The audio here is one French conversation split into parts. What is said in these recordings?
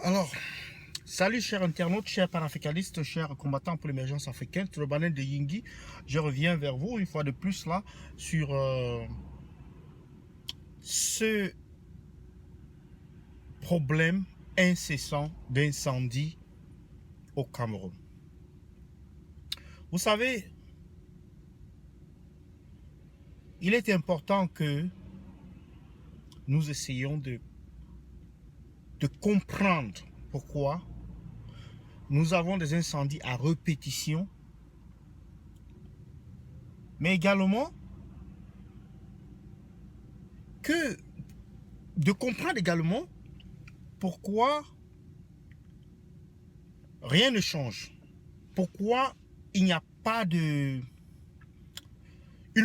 Alors, salut chers internautes, chers panafricanistes, chers combattants pour l'émergence africaine, Turbanen de Yingi. Je reviens vers vous une fois de plus là sur ce problème incessant d'incendie au Cameroun. Vous savez, il est important que nous essayions de comprendre pourquoi nous avons des incendies à répétition, mais également de comprendre également pourquoi rien ne change, pourquoi il n'y a pas une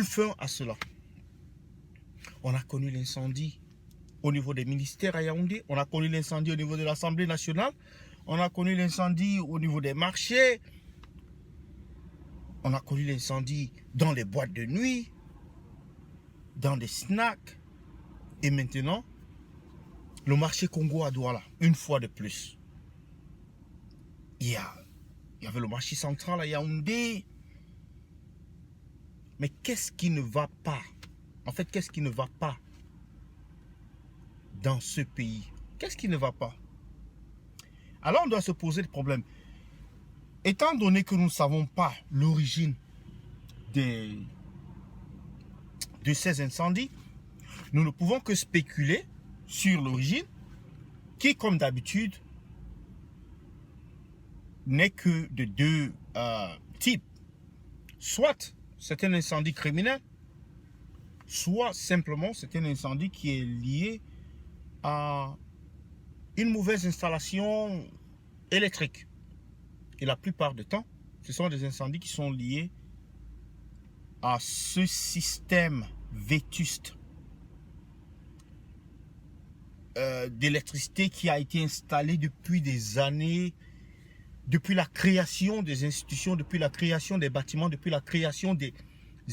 fin à cela. On a connu l'incendie au niveau des ministères à Yaoundé, on a connu l'incendie au niveau de l'Assemblée nationale, on a connu l'incendie au niveau des marchés, on a connu l'incendie dans les boîtes de nuit, dans des snacks, et maintenant, le marché Congo à Douala, une fois de plus. Il y avait le marché central à Yaoundé. Mais qu'est-ce qui ne va pas? En fait, qu'est-ce qui ne va pas dans ce pays? Qu'est-ce qui ne va pas? Alors, on doit se poser le problème. Étant donné que nous ne savons pas l'origine de ces incendies, nous ne pouvons que spéculer sur l'origine qui, comme d'habitude, n'est que de deux types. Soit c'est un incendie criminel, soit simplement c'est un incendie qui est lié à une mauvaise installation électrique. Et la plupart du temps, ce sont des incendies qui sont liés à ce système vétuste d'électricité qui a été installé depuis des années, depuis la création des institutions, depuis la création des bâtiments, depuis la création des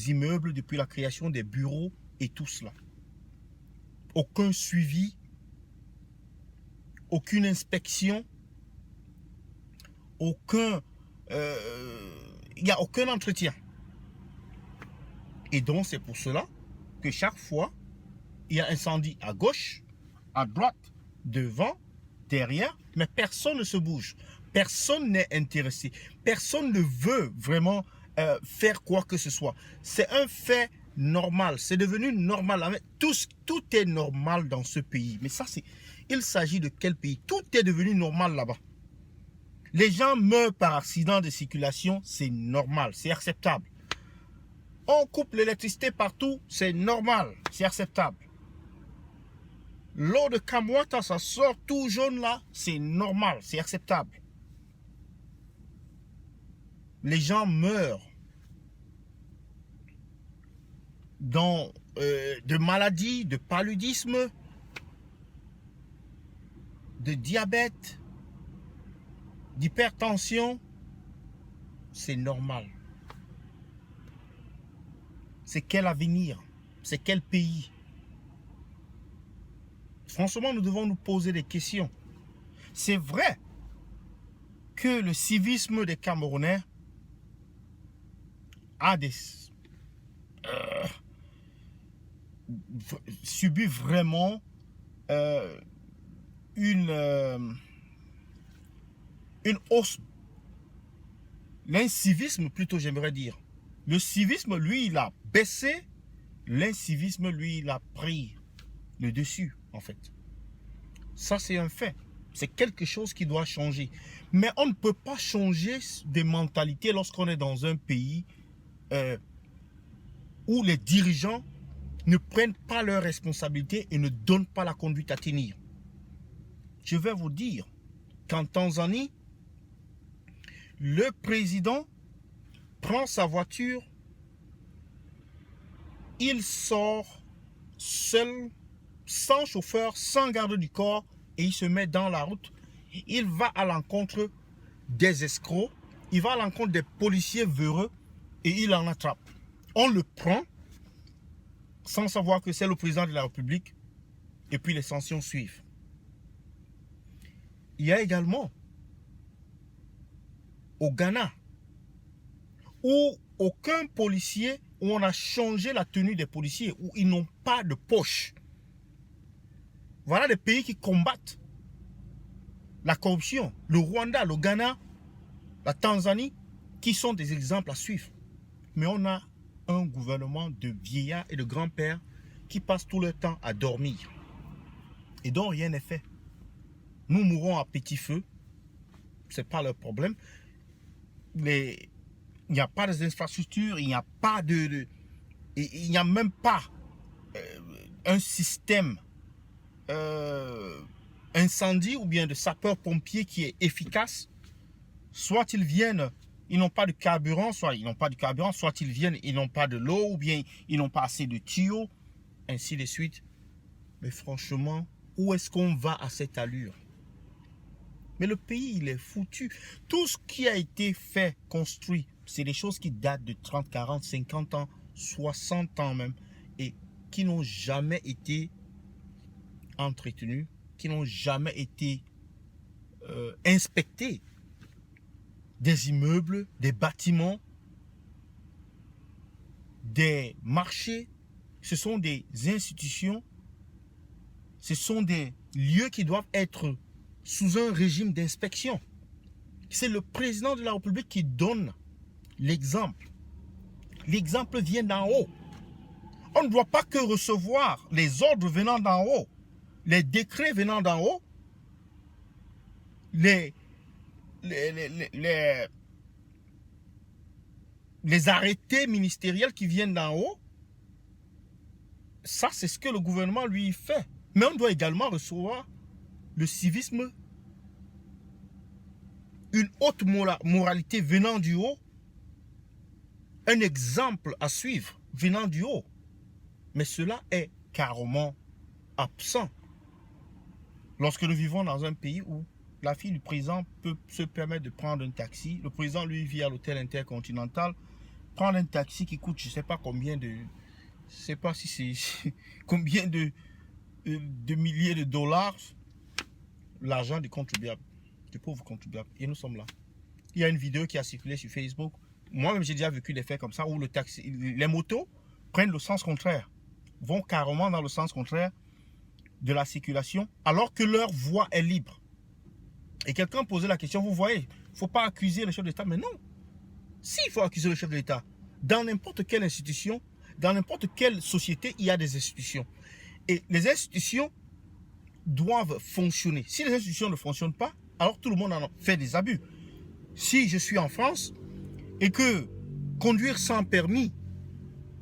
immeubles, depuis la création des bureaux et tout cela. Aucun suivi, aucune inspection, il n'y a aucun entretien. Et donc c'est pour cela que chaque fois, il y a incendie à gauche, à droite, devant, derrière, mais personne ne se bouge. Personne n'est intéressé. Personne ne veut vraiment faire quoi que ce soit. C'est un fait normal. C'est devenu normal. Tout est normal dans ce pays. Mais ça, il s'agit de quel pays? Tout est devenu normal là-bas. Les gens meurent par accident de circulation, c'est normal, c'est acceptable. On coupe l'électricité partout, c'est normal, c'est acceptable. L'eau de Kamwata, ça sort tout jaune là, c'est normal, c'est acceptable. Les gens meurent de maladies, de paludisme, de diabète, d'hypertension, c'est normal. C'est quel avenir? C'est quel pays? Franchement, nous devons nous poser des questions. C'est vrai que le civisme des Camerounais a subi vraiment une hausse. L'incivisme, plutôt, j'aimerais dire. Le civisme, lui, il a baissé. L'incivisme, lui, il a pris le dessus, en fait. Ça, c'est un fait. C'est quelque chose qui doit changer. Mais on ne peut pas changer des mentalités lorsqu'on est dans un pays où les dirigeants ne prennent pas leurs responsabilités et ne donnent pas la conduite à tenir. Je vais vous dire qu'en Tanzanie, le président prend sa voiture, il sort seul, sans chauffeur, sans garde du corps, et il se met dans la route. Il va à l'encontre des escrocs, il va à l'encontre des policiers véreux, et il en attrape. On le prend, sans savoir que c'est le président de la République, et puis les sanctions suivent. il y a également au Ghana, où aucun policier, où on a changé la tenue des policiers, où ils n'ont pas de poche. Voilà des pays qui combattent la corruption. Le Rwanda, le Ghana, la Tanzanie, qui sont des exemples à suivre. Mais on a un gouvernement de vieillards et de grands-pères qui passent tout leur temps à dormir. Et donc rien n'est fait. Nous mourrons à petit feu. Ce n'est pas leur problème. Il n'y a pas d'infrastructures, il n'y a pas il n'y a même pas un système incendie ou bien de sapeurs-pompiers qui est efficace. Soit ils viennent, ils n'ont pas de carburant, soit ils n'ont pas de carburant, soit ils viennent, ils n'ont pas de l'eau, ou bien ils n'ont pas assez de tuyaux, ainsi de suite. Mais franchement, où est-ce qu'on va à cette allure? Mais le pays, il est foutu. Tout ce qui a été fait, construit, c'est des choses qui datent de 30, 40, 50 ans, 60 ans même, et qui n'ont jamais été entretenues, qui n'ont jamais été inspectées. Des immeubles, des bâtiments, des marchés, ce sont des institutions, ce sont des lieux qui doivent être sous un régime d'inspection. C'est le président de la République qui donne l'exemple. L'exemple vient d'en haut. On ne doit pas que recevoir les ordres venant d'en haut, les décrets venant d'en haut, les arrêtés ministériels qui viennent d'en haut. Ça, c'est ce que le gouvernement lui fait. Mais on doit également recevoir le civisme, une haute moralité venant du haut, un exemple à suivre venant du haut. Mais cela est carrément absent. Lorsque nous vivons dans un pays où la fille du président peut se permettre de prendre un taxi, le président lui vit à l'hôtel intercontinental, prendre un taxi qui coûte je ne sais pas combien de... Je ne sais pas si c'est combien de milliers de dollars, l'argent du contribuable, du pauvre contribuable. Et nous sommes là. Il y a une vidéo qui a circulé sur Facebook. Moi-même, j'ai déjà vécu des faits comme ça où les motos prennent le sens contraire, vont carrément dans le sens contraire de la circulation, alors que leur voie est libre. Et quelqu'un posait la question, vous voyez, il ne faut pas accuser le chef de l'État. Mais non, si, il faut accuser le chef de l'État. Dans n'importe quelle institution, dans n'importe quelle société, il y a des institutions. Et les institutions doivent fonctionner. Si les institutions ne fonctionnent pas, alors tout le monde en fait des abus. Si je suis en France et que conduire sans permis,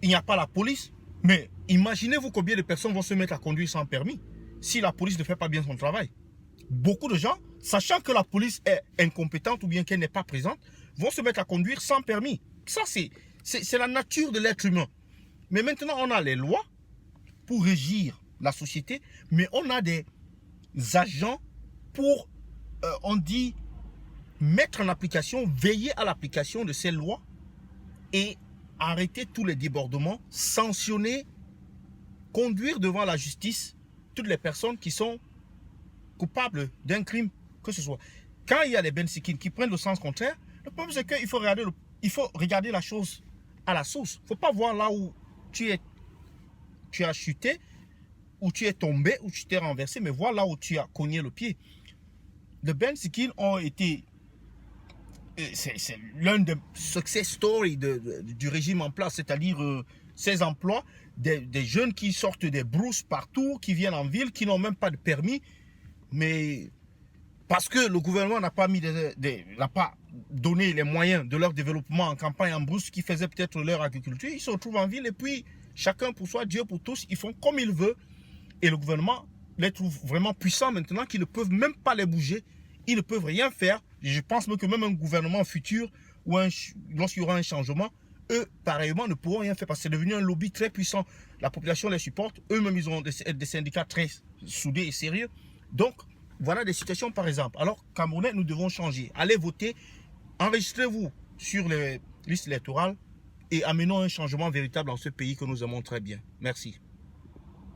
il n'y a pas la police, mais imaginez-vous combien de personnes vont se mettre à conduire sans permis si la police ne fait pas bien son travail. Beaucoup de gens, sachant que la police est incompétente ou bien qu'elle n'est pas présente, vont se mettre à conduire sans permis. Ça, c'est la nature de l'être humain. Mais maintenant, on a les lois pour régir la société, mais on a des agents pour, on dit, mettre en application, veiller à l'application de ces lois et arrêter tous les débordements, sanctionner, conduire devant la justice toutes les personnes qui sont coupables d'un crime que ce soit. Quand il y a des bensikines qui prennent le sens contraire, le problème c'est qu'il faut regarder la chose à la source. Il ne faut pas voir là où tu as chuté, où tu es tombé, où tu t'es renversé, mais voir là où tu as cogné le pied. Les bensikines ont été... C'est l'un des success stories du régime en place, c'est-à-dire ces emplois, des jeunes qui sortent des brousses partout, qui viennent en ville, qui n'ont même pas de permis, mais parce que le gouvernement n'a pas donné les moyens de leur développement en campagne en brousse qui faisait peut-être leur agriculture, ils se retrouvent en ville et puis chacun pour soi, Dieu pour tous, ils font comme ils veulent et le gouvernement les trouve vraiment puissants maintenant qu'ils ne peuvent même pas les bouger, ils ne peuvent rien faire. Je pense même que même un gouvernement futur ou lorsqu'il y aura un changement, eux, pareillement, ne pourront rien faire parce que c'est devenu un lobby très puissant. La population les supporte. Eux-mêmes, ils ont des syndicats très soudés et sérieux. Donc, voilà des situations, par exemple. Alors, Camerounais, nous devons changer. Allez voter. Enregistrez-vous sur les listes électorales et amenons un changement véritable dans ce pays que nous aimons très bien. Merci.